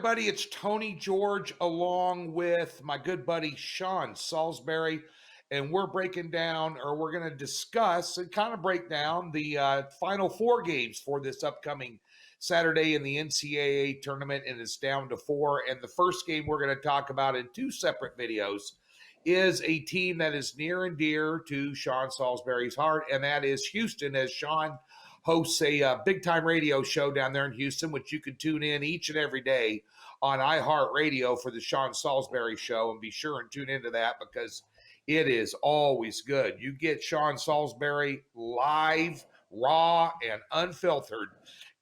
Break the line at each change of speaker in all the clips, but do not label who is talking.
everybody. It's Tony George along with my good buddy Sean Salisbury, and we're breaking down, or we're going to discuss and kind of break down the Final Four games for this upcoming Saturday in the NCAA tournament, and it's down to 4. And the first game we're going to talk about in 2 separate videos is a team that is near and dear to Sean Salisbury's heart, and that is Houston, as Sean hosts a big-time radio show down there in Houston, which you can tune in each and every day on iHeartRadio for the Sean Salisbury Show, and be sure and tune into that because it is always good. You get Sean Salisbury live, raw, and unfiltered,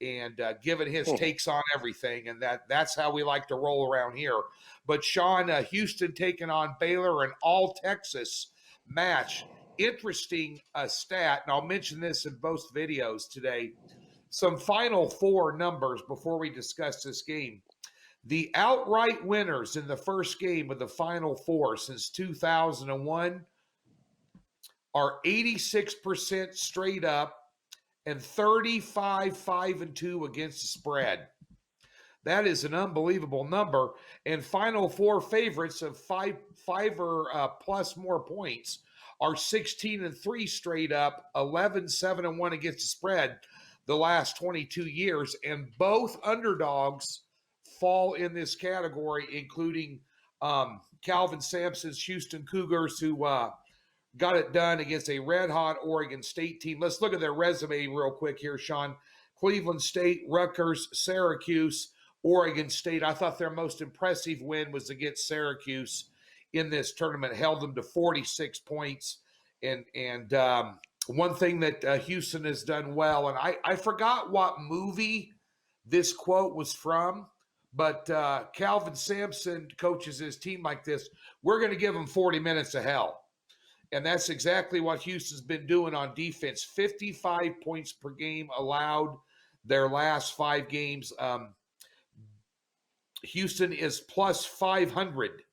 and giving his takes on everything, and that's how we like to roll around here. But Sean, Houston taking on Baylor, an all-Texas match. Interesting stat, and I'll mention this in both videos today. Some Final Four numbers before we discuss this game. The outright winners in the first game of the Final Four since 2001 are 86% straight up and 35-5-2 against the spread. That is an unbelievable number. And Final Four favorites of five or plus more points are 16-3 straight up, 11-7-1 against the spread the last 22 years. And both underdogs fall in this category, including Calvin Sampson's Houston Cougars, who got it done against a red-hot Oregon State team. Let's look at their resume real quick here, Sean. Cleveland State, Rutgers, Syracuse, Oregon State. I thought their most impressive win was against Syracuse in this tournament, held them to 46 points. And one thing that Houston has done well, and I forgot what movie this quote was from, but Calvin Sampson coaches his team like this: we're going to give them 40 minutes of hell. And that's exactly what Houston's been doing on defense. 55 points per game allowed their last 5 games. Houston is plus 500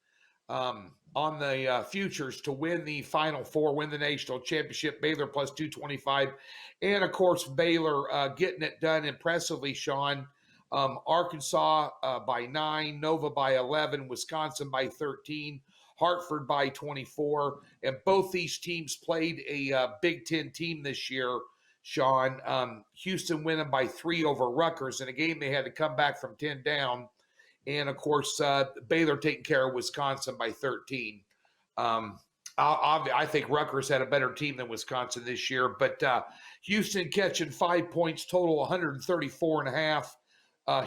on the futures to win the Final Four, win the national championship. Baylor plus 225. And, of course, Baylor getting it done impressively, Sean. Arkansas by 9, Nova by 11, Wisconsin by 13, Hartford by 24. And both these teams played a Big Ten team this year, Sean. Houston winning by 3 over Rutgers in a game they had to come back from 10 down. And, of course, Baylor taking care of Wisconsin by 13. I think Rutgers had a better team than Wisconsin this year. But Houston catching 5 points total, 134.5.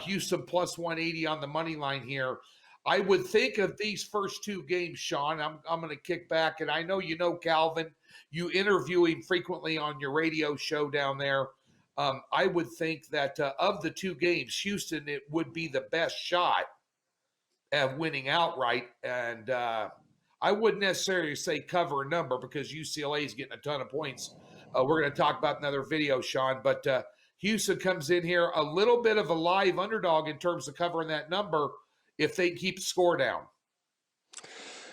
Houston plus 180 on the money line here. I would think of these first 2 games, Sean. I'm going to kick back. And I know you know Calvin. You interview him frequently on your radio show down there. I would think that of the 2 games, Houston, it would be the best shot at winning outright. And I wouldn't necessarily say cover a number because UCLA is getting a ton of points. We're going to talk about another video, Sean. But Houston comes in here a little bit of a live underdog in terms of covering that number if they keep the score down.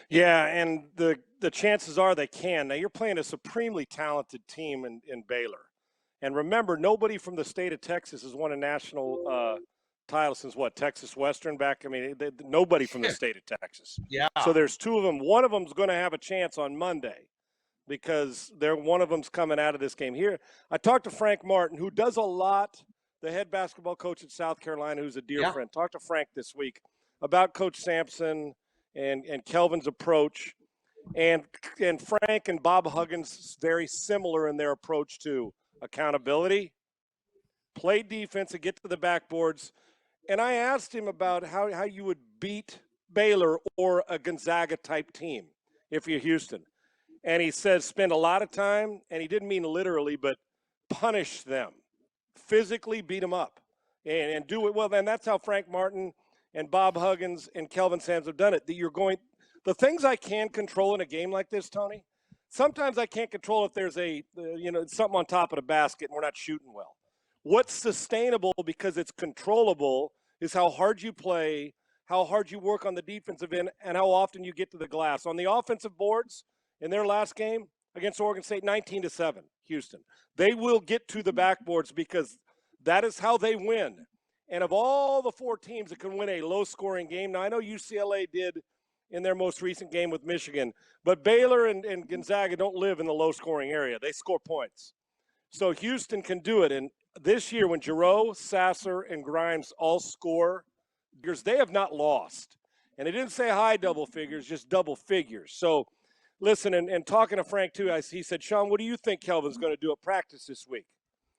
Yeah, and the chances are they can. Now, you're playing a supremely talented team in Baylor. And remember, nobody from the state of Texas has won a national title since what, Texas Western back? I mean, nobody from the state of Texas.
Yeah.
So there's 2 of them. One of them's going to have a chance on Monday because one of them's coming out of this game here. I talked to Frank Martin, who does a lot, the head basketball coach at South Carolina, who's a dear friend. Talked to Frank this week about Coach Sampson and Kelvin's approach. And Frank and Bob Huggins very similar in their approach to accountability, play defense, and get to the backboards. And I asked him about how you would beat Baylor or a Gonzaga-type team if you're Houston. And he says spend a lot of time, and he didn't mean literally, but punish them, physically beat them up, and do it well. And that's how Frank Martin and Bob Huggins and Kelvin Sams have done it. The things I can control in a game like this, Tony, sometimes I can't control if there's something on top of the basket and we're not shooting well. What's sustainable because it's controllable is how hard you play, how hard you work on the defensive end, and how often you get to the glass. On the offensive boards in their last game against Oregon State, 19-7, Houston. They will get to the backboards because that is how they win. And of all the 4 teams that can win a low-scoring game, now I know UCLA did in their most recent game with Michigan, but Baylor and Gonzaga don't live in the low-scoring area. They score points. So Houston can do it. And this year, when Giroux, Sasser, and Grimes all score, because they have not lost. And they didn't say high double figures, just double figures. So, listen, and talking to Frank, too, he said, Sean, what do you think Kelvin's going to do at practice this week?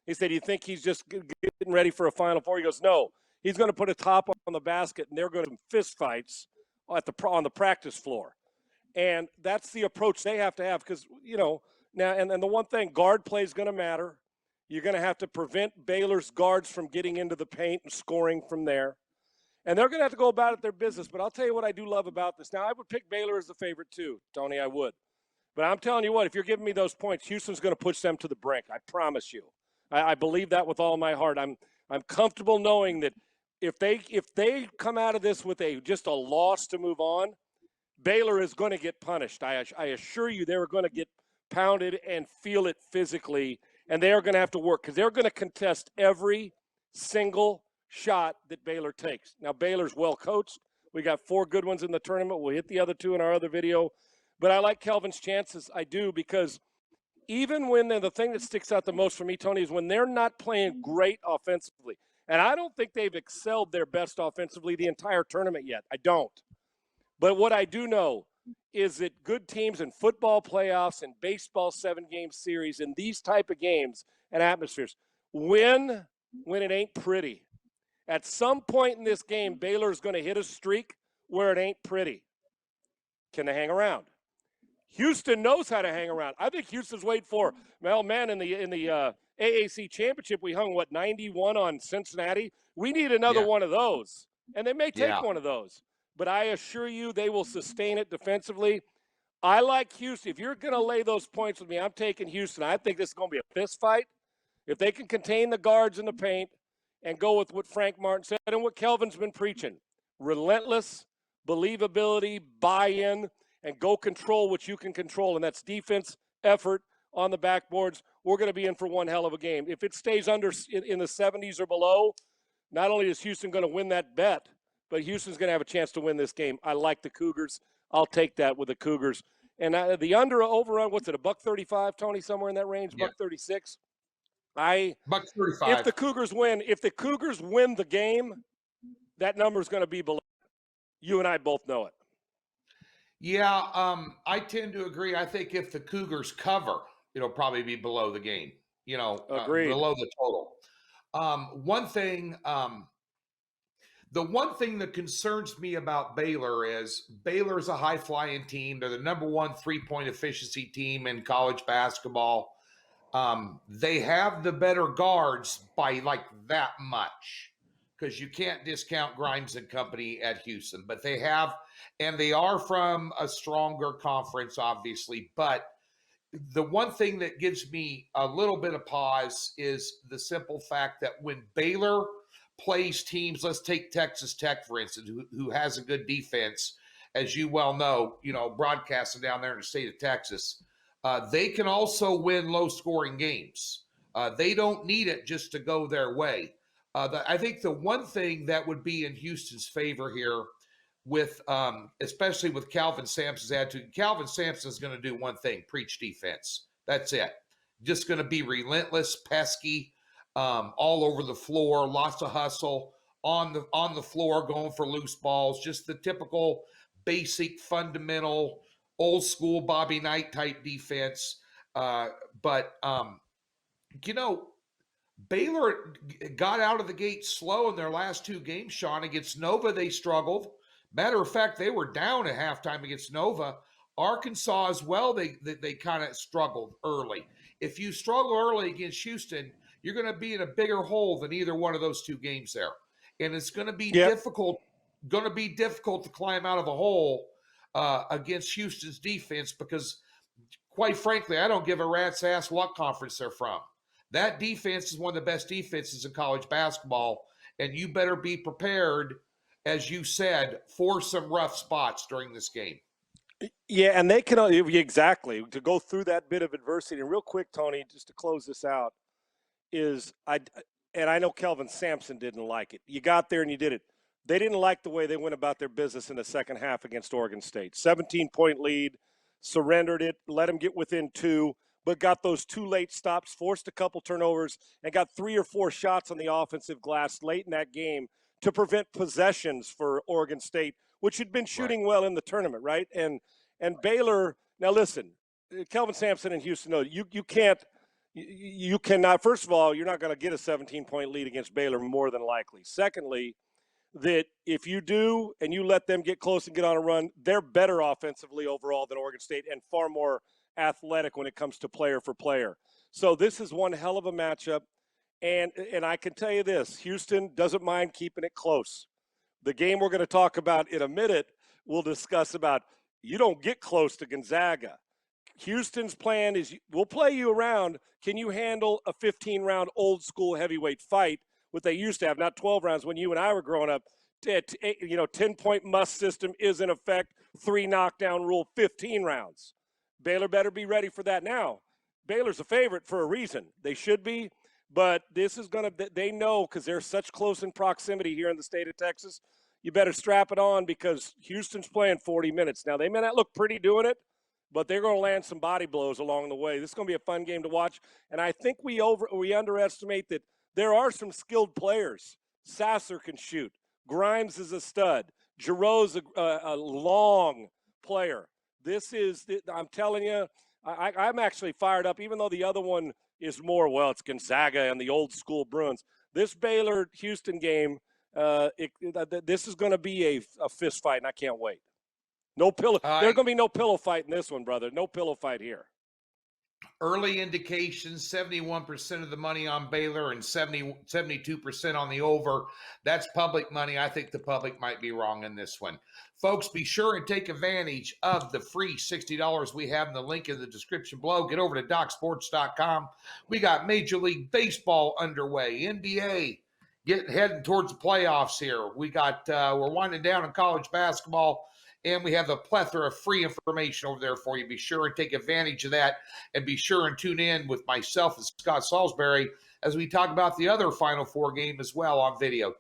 He said, do you think he's just getting ready for a Final Four? He goes, no. He's going to put a top on the basket, and they're going to fist fights on the practice floor. And that's the approach they have to have because, now, and the one thing, guard play is going to matter. You're going to have to prevent Baylor's guards from getting into the paint and scoring from there. And they're going to have to go about it their business. But I'll tell you what I do love about this. Now, I would pick Baylor as the favorite too, Tony, I would. But I'm telling you what, if you're giving me those points, Houston's going to push them to the brink. I promise you. I believe that with all my heart. I'm comfortable knowing that if they come out of this with just a loss to move on, Baylor is going to get punished. I assure you they are going to get pounded and feel it physically, and they are going to have to work because they're going to contest every single shot that Baylor takes. Now, Baylor's well coached. We got 4 good ones in the tournament. We'll hit the other 2 in our other video. But I like Kelvin's chances. I do because even when the thing that sticks out the most for me, Tony, is when they're not playing great offensively. And I don't think they've excelled their best offensively the entire tournament yet. I don't. But what I do know is that good teams in football playoffs and baseball 7-game series and these type of games and atmospheres win when it ain't pretty. At some point in this game, Baylor's going to hit a streak where it ain't pretty. Can they hang around? Houston knows how to hang around. I think Houston's waiting for, well, man, in the AAC championship, we hung, 91 on Cincinnati? We need another one of those. And they may take one of those. But I assure you they will sustain it defensively. I like Houston. If you're going to lay those points with me, I'm taking Houston. I think this is going to be a fist fight. If they can contain the guards in the paint and go with what Frank Martin said and what Kelvin's been preaching, relentless, believability, buy-in, and go control what you can control, and that's defense, effort on the backboards, we're going to be in for one hell of a game. If it stays under in the 70s or below, not only is Houston going to win that bet, but Houston's going to have a chance to win this game. I like the Cougars. I'll take that with the Cougars. And the over-run, what's it, $1.35, Tony, somewhere in that range, $1.36?
$1.35.
If the Cougars win the game, that number is going to be below. You and I both know it.
Yeah, I tend to agree. I think if the Cougars cover, it'll probably be below the game, below the total. The one thing that concerns me about Baylor is Baylor's a high-flying team. They're the number 1 3-point efficiency team in college basketball. They have the better guards by like that much because you can't discount Grimes and company at Houston. But they have, and they are from a stronger conference, obviously. But the one thing that gives me a little bit of pause is the simple fact that when Baylor plays teams, let's take Texas Tech, for instance, who has a good defense, as you well know, broadcasting down there in the state of Texas, they can also win low-scoring games. They don't need it just to go their way. I think the one thing that would be in Houston's favor here with especially with Calvin Sampson's attitude, Calvin Sampson's going to do one thing, preach defense. That's it. Just going to be relentless, pesky, all over the floor, lots of hustle on the floor, going for loose balls, just the typical basic, fundamental, old school Bobby Knight type defense. But Baylor got out of the gate slow in their last 2 games, Sean. Against Nova, they struggled. Matter of fact, they were down at halftime against Nova. Arkansas as well, they kind of struggled early. If you struggle early against Houston, you're going to be in a bigger hole than either one of those 2 games there. And it's going to be difficult to climb out of the hole against Houston's defense because, quite frankly, I don't give a rat's ass what conference they're from. That defense is one of the best defenses in college basketball, and you better be prepared, as you said, for some rough spots during this game.
Yeah, and they can exactly to go through that bit of adversity. And real quick, Tony, just to close this out, is and I know Kelvin Sampson didn't like it. You got there and you did it. They didn't like the way they went about their business in the second half against Oregon State. 17-point lead, surrendered it, let them get within 2, but got those 2 late stops, forced a couple turnovers, and got 3 or 4 shots on the offensive glass late in that game to prevent possessions for Oregon State, which had been shooting well in the tournament, right? And Baylor, now listen, Kelvin Sampson and Houston, no, you cannot, first of all, you're not going to get a 17-point lead against Baylor more than likely. Secondly, that if you do and you let them get close and get on a run, they're better offensively overall than Oregon State and far more athletic when it comes to player for player. So this is one hell of a matchup. And I can tell you this, Houston doesn't mind keeping it close. The game we're going to talk about in a minute, we'll discuss about you don't get close to Gonzaga. Houston's plan is we'll play you around. Can you handle a 15-round old school heavyweight fight, what they used to have, not 12 rounds when you and I were growing up? 10-point must system is in effect, 3 knockdown rule, 15 rounds. Baylor better be ready for that now. Baylor's a favorite for a reason. They should be, but this is going to – they know because they're such close in proximity here in the state of Texas. You better strap it on because Houston's playing 40 minutes. Now, they may not look pretty doing it, but they're going to land some body blows along the way. This is going to be a fun game to watch, and I think we underestimate that there are some skilled players. Sasser can shoot. Grimes is a stud. Giroux's a long player. This is, I'm telling you, I'm actually fired up, even though the other one is more, well, it's Gonzaga and the old school Bruins. This Baylor-Houston game, this is going to be a fist fight, and I can't wait. No pillow. There's going to be no pillow fight in this one, brother. No pillow fight here.
Early indications, 71% of the money on Baylor and 72% on the over. That's public money. I think the public might be wrong in this one. Folks, be sure and take advantage of the free $60 we have in the link in the description below. Get over to DocSports.com. We got Major League Baseball underway, NBA heading towards the playoffs here. We got we're winding down in college basketball. And we have a plethora of free information over there for you. Be sure and take advantage of that. And be sure and tune in with myself and Scott Salisbury as we talk about the other Final Four game as well on video.